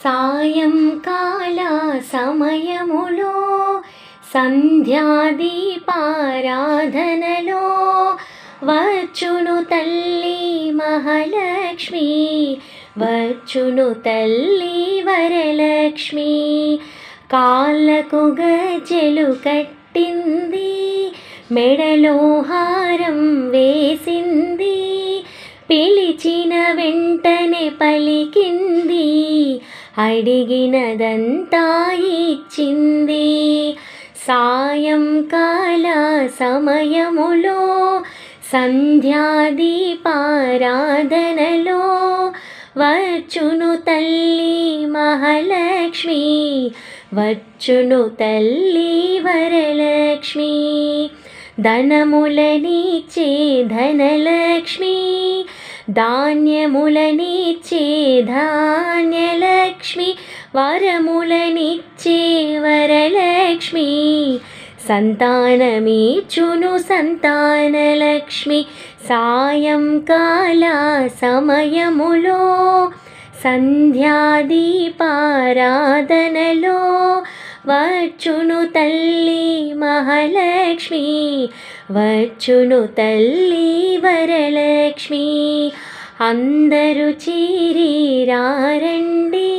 సాయంకాల సమయములో సంధ్యాదీపారాధనలో వచ్చును తల్లి మహాలక్ష్మి, వచ్చును తల్లి వరలక్ష్మి. కాళ్ళకు గజ్జెలు కట్టింది, మెడలో హారం వేసింది, పిలిచిన వెంటనే పలికింది, అడిగినదంతా ఇచ్చింది. సాయంకాల సమయములో సంధ్యాదీపారాధనలో వచ్చును తల్లి మహాలక్ష్మి, వచ్చును తల్లి వరలక్ష్మి. ధనములనిచ్చే ధనలక్ష్మి, ధాన్యములనిచ్చే ధాన్యలక్ష్మి, వరములనిచ్చే వరలక్ష్మి, సంతానమిచ్చును సంతానలక్ష్మి. సాయంకాల సమయములో సంధ్యాదీపారాధనలో వచ్చును తల్లి మహాలక్ష్మి, వచ్చును తల్లి వరలక్ష్మి. అందరూ చేరి రారండి,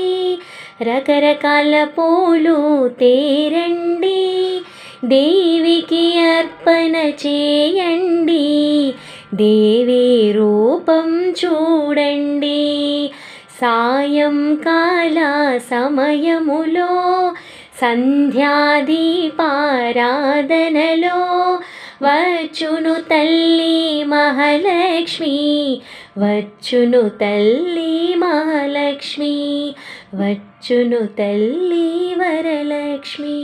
రకరకాల పూలు తేరండి, దేవికి అర్పణ చేయండి, దేవి రూపం చూడండి. సాయంకాల సమయములో సంధ్యాదీపారాధనలో వచ్చును తల్లి మహాలక్ష్మి, వచ్చును తల్లి మహాలక్ష్మి, వచ్చును తల్లి వరలక్ష్మి.